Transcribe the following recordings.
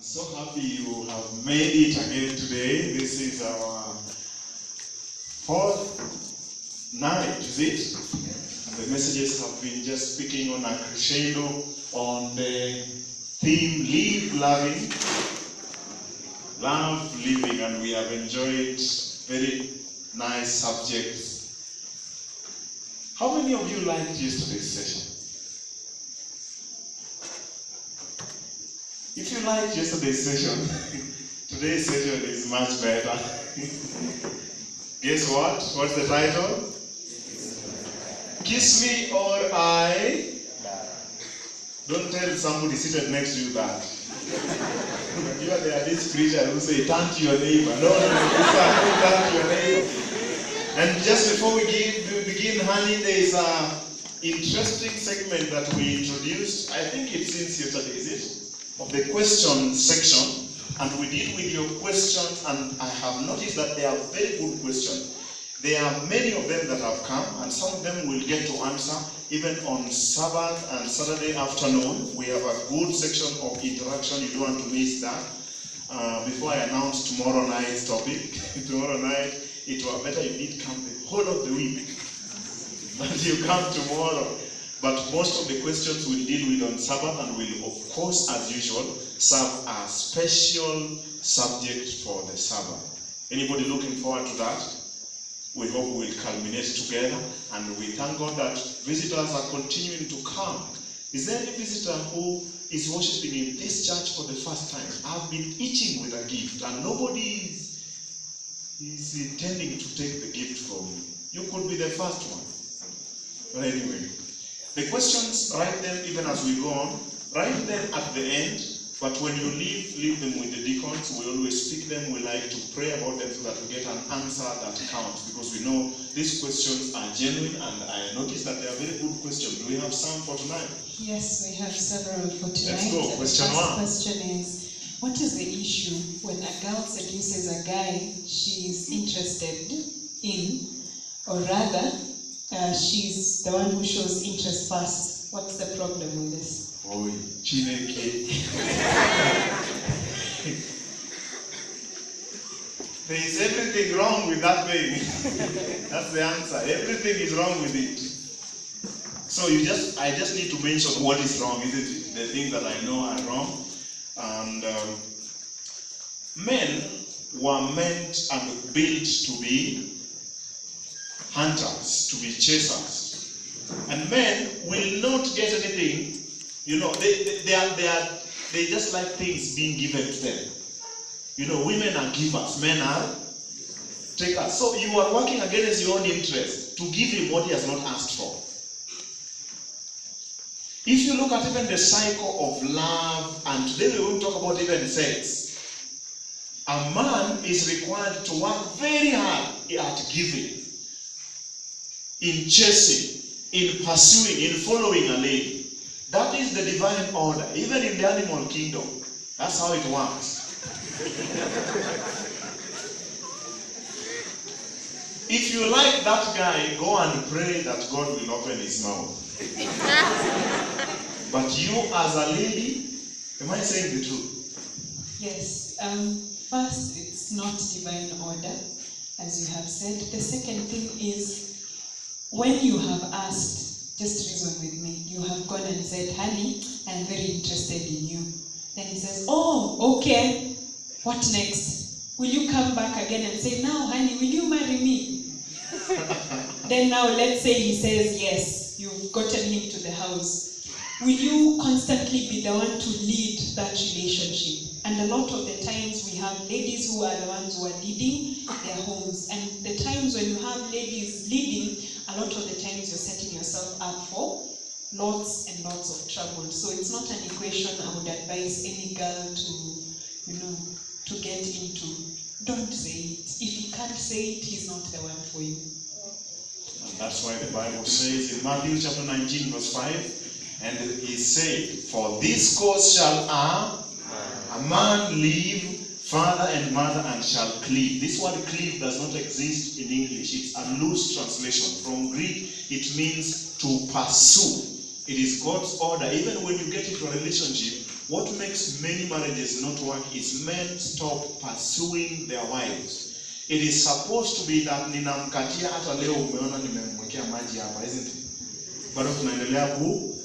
So happy you have made it again today. This is our fourth night, is it? And the messages have been just speaking on a crescendo on the theme, Live Loving, Love Living, and we have enjoyed very nice subjects. How many of you liked yesterday's session? If you liked yesterday's session, today's session is much better. Guess what? What's the title? Kiss me or I. Don't tell somebody seated next to you that. You are there, this preacher who say, turn to your neighbor. No, turn to your neighbor. And just before we begin, honey, there is an interesting segment that we introduced. I think it's since yesterday, is it? Of the question section, and we deal with your questions, and I have noticed that they are very good questions. There are many of them that have come, and some of them we'll get to answer even on Sabbath and Saturday afternoon. We have a good section of interaction. You don't want to miss that. Before I announce tomorrow night's topic, tomorrow night, it were better you did come the whole of the week, but you come tomorrow. But most of the questions we'll deal with on Sabbath, and will, of course, as usual, serve a special subject for the Sabbath. Anybody looking forward to that? We hope we'll culminate together, and we thank God that visitors are continuing to come. Is there any visitor who is worshiping in this church for the first time? I've been itching with a gift, and nobody is intending to take the gift from me. You could be the first one. But anyway, the questions, write them even as we go on. Write them at the end, but when you leave them with the deacons. We always speak them. We like to pray about them so that we get an answer that counts, because we know these questions are genuine, and I noticed that they are very good questions. Do we have some for tonight? Yes, we have several for tonight. Let's go. Question one. The first question is, what is the issue when a girl seduces a guy she's interested in, or rather, she's the one who shows interest first? What's the problem with this? Oh, Chineke. There is everything wrong with that thing. That's the answer. Everything is wrong with it. So I just need to mention what is wrong, isn't it? The things that I know are wrong. And men were meant and built to be hunters, to be chasers. And men will not get anything, they just like things being given to them. Women are givers, men are takers. So you are working against your own interest to give him what he has not asked for. If you look at even the cycle of love, and today we won't talk about even sex, a man is required to work very hard at giving, in chasing, in pursuing, in following a lady. That is the divine order. Even in the animal kingdom, that's how it works. If you like that guy, go and pray that God will open his mouth. But you as a lady, am I saying the truth? Yes. First, it's not divine order, as you have said. The second thing is, when you have asked, just reason with me, you have gone and said, honey, I'm very interested in you. Then he says, oh, okay, what next? Will you come back again and say, now, honey, will you marry me? Then now, let's say he says yes, you've gotten him to the house. Will you constantly be the one to lead that relationship? And a lot of the times we have ladies who are the ones who are leading their homes. And the times when you have ladies leading, a lot of the times you're setting yourself up for lots and lots of trouble. So it's not an equation I would advise any girl to get into. Don't say it. If he can't say it, he's not the one for you. And that's why the Bible says in Matthew chapter 19 verse 5, and it said, for this cause shall a man leave father and mother and shall cleave. This word cleave does not exist in English. It's a loose translation. From Greek, it means to pursue. It is God's order. Even when you get into a relationship, What makes many marriages not work is men stop pursuing their wives. It is supposed to be that ninamkatia hata leo umeona nimemwekea maji hapa, isn't it? Bado tunaendelea ku.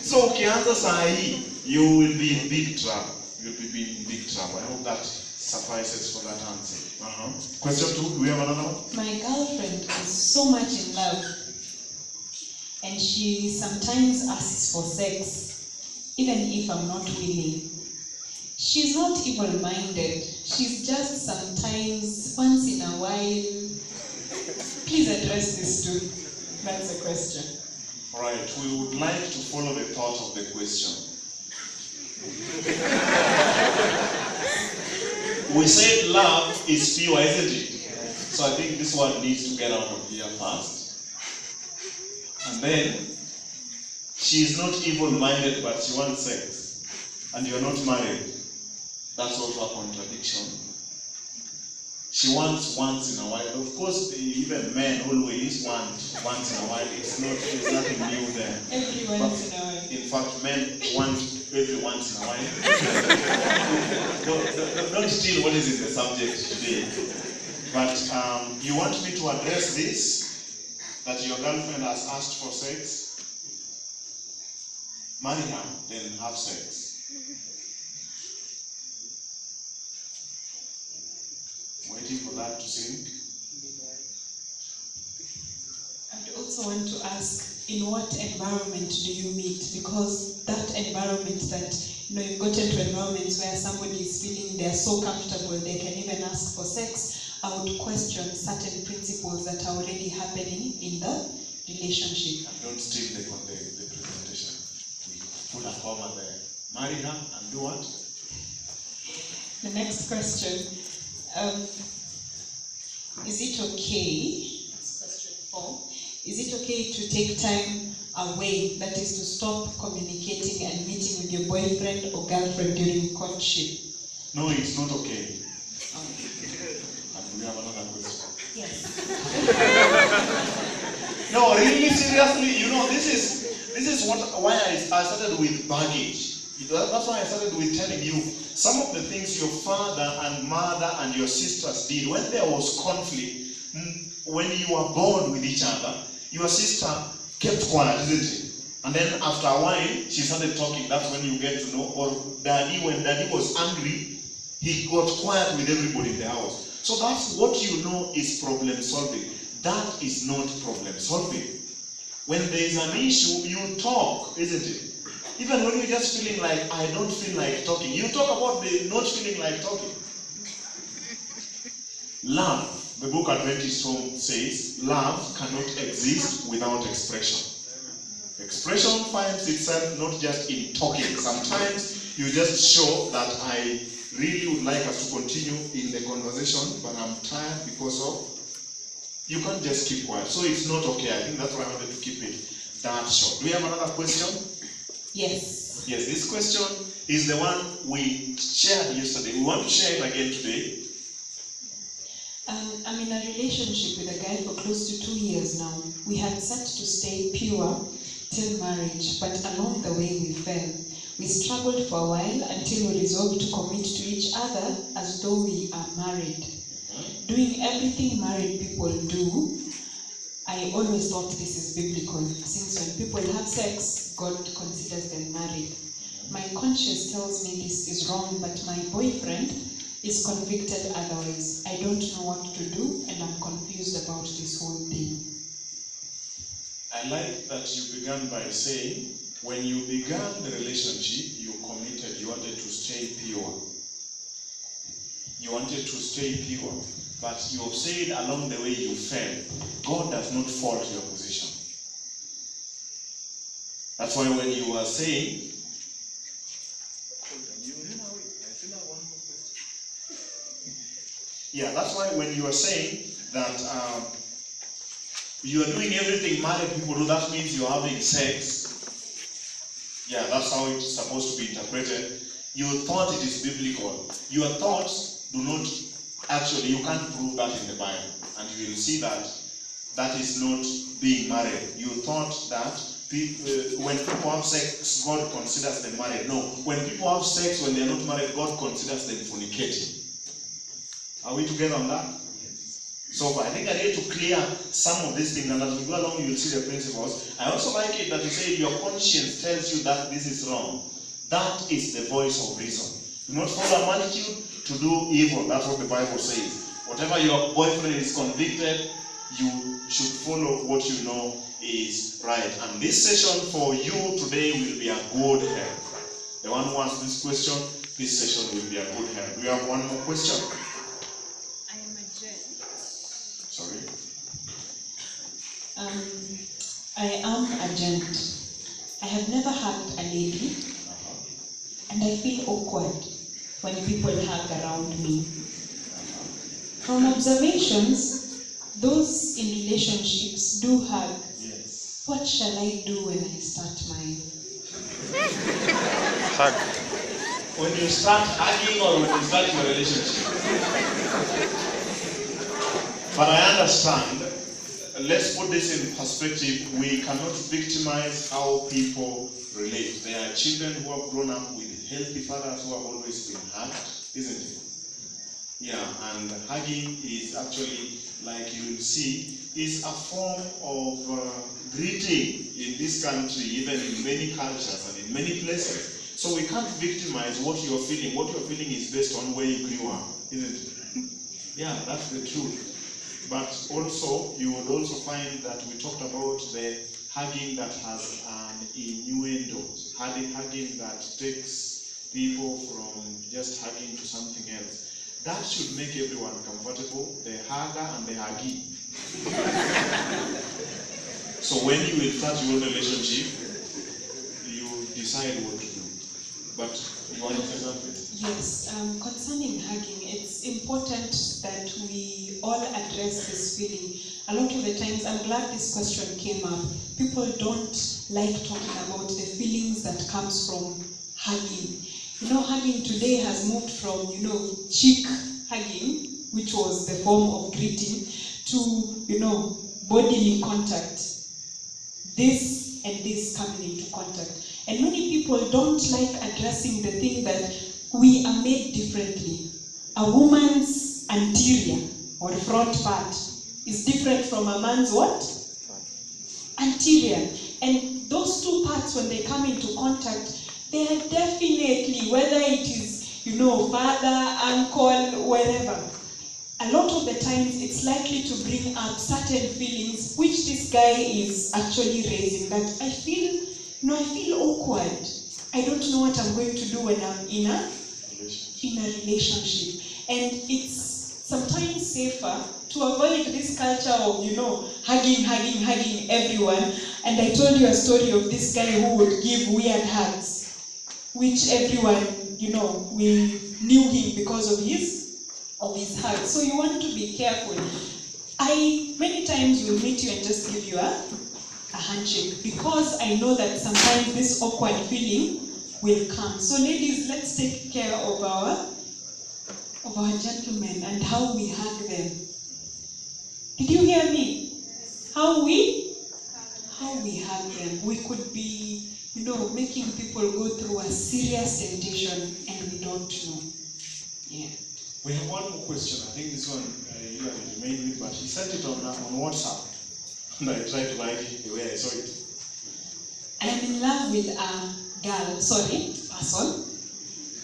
So ukianza saa hii, you will be in big trouble. You'll be in big trouble. I hope that suffices for that answer. Question 2, do we have another one? My girlfriend is so much in love, and she sometimes asks for sex, even if I'm not willing. She's not evil-minded. She's just sometimes, once in a while. Please address this too. That's a question. All right, we would like to follow the thought of the question. We said love is pure, isn't it? So I think this one needs to get out of here first. And then, she is not evil-minded, but she wants sex. And you are not married. That's also a contradiction. She wants once in a while. Of course, even men always want once in a while. There's nothing new there. Every once in a while. In fact, men want every once in a while. Don't steal what is in the subject today. But you want me to address this, that your girlfriend has asked for sex? Marry her, then have sex. Waiting for that to sink. I'd also want to ask, in what environment do you meet? Because that environment that, you've gotten to environments where somebody is feeling they're so comfortable, they can even ask for sex, I would question certain principles that are already happening in the relationship. Don't steal the presentation. We put a comma there. Marry her and do what? The next question. Is it okay, question 4, is it okay to take time away, that is to stop communicating and meeting with your boyfriend or girlfriend during courtship? No, it's not okay. And we have another question. Yes. No, really, seriously, this is why I started with baggage. That's why I started with telling you some of the things your father and mother and your sisters did. When there was conflict, when you were bored with each other, your sister kept quiet, isn't it? And then after a while, she started talking. That's when you get to know. Or daddy, when daddy was angry, he got quiet with everybody in the house. So that's what you know is problem solving. That is not problem solving. When there is an issue, you talk, isn't it? Even when you're just feeling like, I don't feel like talking, you talk about the not feeling like talking. Love, the book Adventist Home says, love cannot exist without expression. Expression finds itself not just in talking. Sometimes you just show that I really would like us to continue in the conversation, but I'm tired because of, you can't just keep quiet. So it's not okay. I think that's why I wanted to keep it that short. Do we have another question? Yes. Yes, this question is the one we shared yesterday. We want to share it again today. I'm in a relationship with a guy for close to 2 years now. We had set to stay pure till marriage, but along the way we fell. We struggled for a while until we resolved to commit to each other as though we are married. Doing everything married people do, I always thought this is biblical, since when people have sex, God considers them married. My conscience tells me this is wrong, but my boyfriend is convicted otherwise. I don't know what to do, and I'm confused about this whole thing. I like that you began by saying, when you began the relationship, you committed, you wanted to stay pure. You wanted to stay pure. But you have said along the way you fell. God does not fault your position. That's why when you were saying, that's why when you are saying that you are doing everything married people do, that means you're having sex. Yeah, that's how it's supposed to be interpreted. You thought it is biblical. Your thoughts do not, actually, you can't prove that in the Bible. And you will see that that is not being married. You thought that when people have sex, God considers them married. No, when people have sex when they are not married, God considers them fornicating. Are we together on that? So I think I need to clear some of these things, and as we go along, you'll see the principles. I also like it that you say your conscience tells you that this is wrong. That is the voice of reason. Do not follow a multitude to do evil. That's what the Bible says. Whatever your boyfriend is convicted, you should follow what you know is right. And this session for you today will be a good help. The one who asked this question, this session will be a good help. Do you have one more question? I am a gent. Sorry. I am a gent. I have never hugged a lady, and I feel awkward when people hug around me. From observations, those in relationships do hug. Yes. What shall I do when I start mine? Hug. When you start hugging or when you start your relationship? But I understand. Let's put this in perspective. We cannot victimize how people relate. There are children who have grown up with healthy fathers who have always been hugged, isn't it? Yeah, and hugging is actually, like you will see, is a form of greeting in this country, even in many cultures and in many places. So we can't victimize what you're feeling. What you're feeling is based on where you grew up, isn't it? Yeah, that's the truth. But also, you would also find that we talked about the hugging that has an innuendo, hugging that takes people from just hugging to something else. That should make everyone comfortable, the hugger and the huggee. So when you will start your relationship, you decide what to do. But you want to say something? Yes, concerning hugging, it's important that we all address this feeling. A lot of the times, I'm glad this question came up. People don't like talking about the feelings that comes from hugging. You know, hugging today has moved from, cheek hugging, which was the form of greeting, to, bodily contact. This and this coming into contact. And many people don't like addressing the thing that we are made differently. A woman's anterior or front part is different from a man's what? Anterior. And those two parts, when they come into contact, they are definitely, whether it is, father, uncle, wherever, a lot of the times it's likely to bring up certain feelings which this guy is actually raising, that I feel awkward. I don't know what I'm going to do when I'm in a relationship. And it's sometimes safer to avoid this culture of, hugging everyone. And I told you a story of this guy who would give weird hugs, which everyone, we knew him because of his hugs. So you want to be careful. I many times will meet you and just give you a handshake, because I know that sometimes this awkward feeling will come. So ladies, let's take care of our gentlemen and how we hug them. Did you hear me? How we hug them. We could be, making people go through a serious temptation and we don't know. Yeah. We have one more question. I think this one you have remained with, but he sent it on WhatsApp. And I tried to write it the way I saw it. I am in love with a person.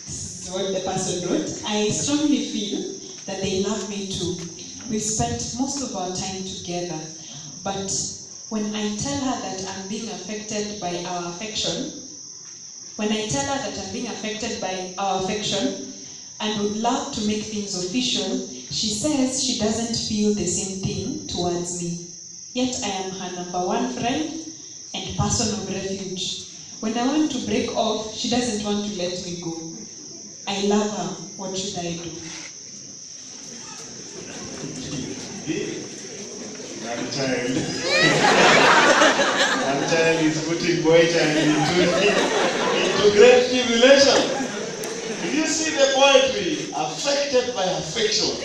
This is what the person wrote. I strongly feel that they love me too. We've spent most of our time together. But when I tell her that I'm being affected by our affection, and would love to make things official, she says she doesn't feel the same thing towards me. Yet I am her number one friend and person of refuge. When I want to break off, she doesn't want to let me go. I love her. What should I do? That child is putting boy child into great tribulation. Did you see the poetry? Affected by affection.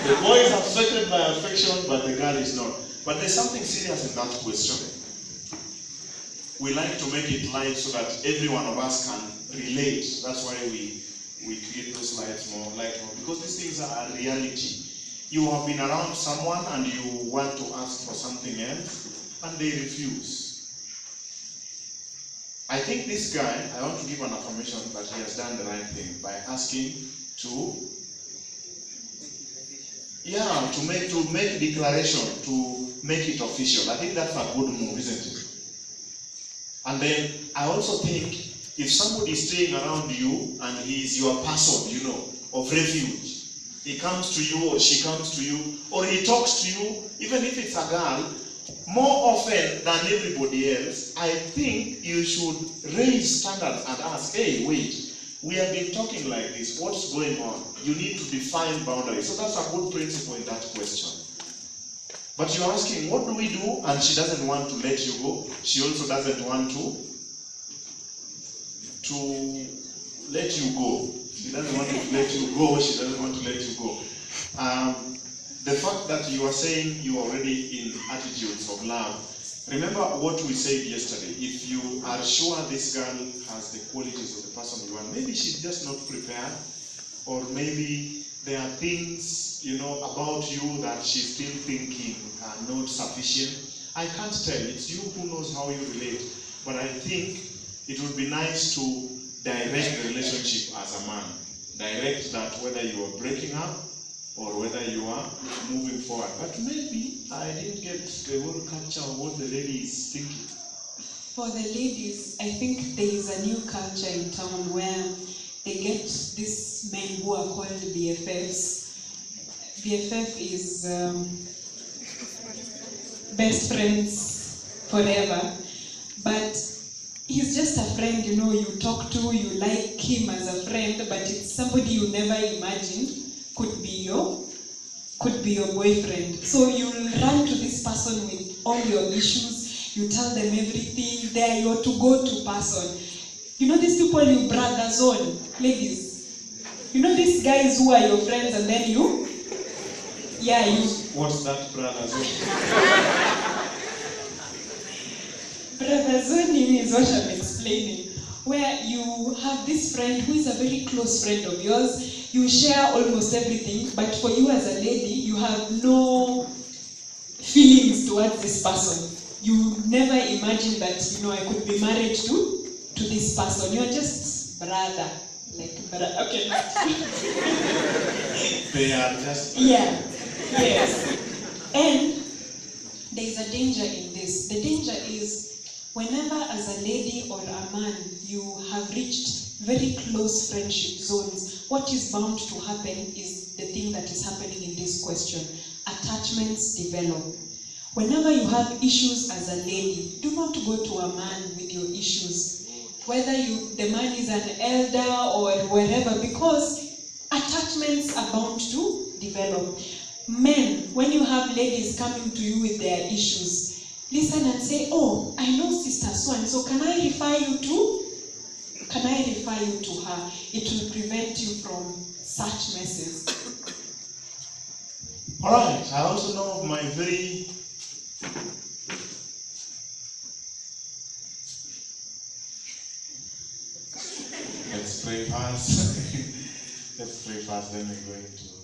The boy is affected by affection, but the girl is not. But there's something serious in that question. we like to make it light so that every one of us can relate. That's why we create those lights more, because these things are a reality. You have been around someone and you want to ask for something else, and they refuse. I think this guy, I want to give an affirmation that he has done the right thing by asking to make declaration, to make it official. I think that's a good move, isn't it? And then I also think if somebody is staying around you and he is your person, of refuge, he comes to you or she comes to you or he talks to you, even if it's a girl, more often than everybody else, I think you should raise standards and ask, hey, wait, we have been talking like this, what's going on? You need to define boundaries. So that's a good principle in that question. But you're asking, what do we do? And she doesn't want to let you go. She also doesn't want to let you go. She doesn't want to let you go. She doesn't want to let you go. The fact that you are saying you are already in attitudes of love, remember what we said yesterday. If you are sure this girl has the qualities of the person you want, maybe she's just not prepared, or maybe there are things, about you that she's still thinking are not sufficient. I can't tell. It's you who knows how you relate. But I think it would be nice to direct the relationship as a man. Direct that whether you are breaking up or whether you are moving forward. But maybe I didn't get the whole culture of what the lady is thinking. For the ladies, I think there is a new culture in town where they get these men who are called BFFs. BFF is best friends forever. But he's just a friend, you talk to, you like him as a friend, but it's somebody you never imagined could be your boyfriend. So you'll run to this person with all your issues, you tell them everything, they're your to-go-to person. These people you brothers on, ladies. These guys who are your friends and then you. What's that brothers on? Brothers on is what I'm explaining. Where you have this friend who is a very close friend of yours, you share almost everything, but for you as a lady, you have no feelings towards this person. You never imagine that, I could be married to this person. You're just brother. Okay. They are just... Yeah. Yes. And there is a danger in this. The danger is whenever as a lady or a man you have reached very close friendship zones, what is bound to happen is the thing that is happening in this question. Attachments develop. Whenever you have issues as a lady, do not go to a man with your issues. Whether the man is an elder or wherever, because attachments are bound to develop. Men, when you have ladies coming to you with their issues, listen and say, oh, I know sister so-and-so, can I refer you to her? It will prevent you from such messes. All right, I also know of my very... Let's pray first. Let's pray first, then we're going to...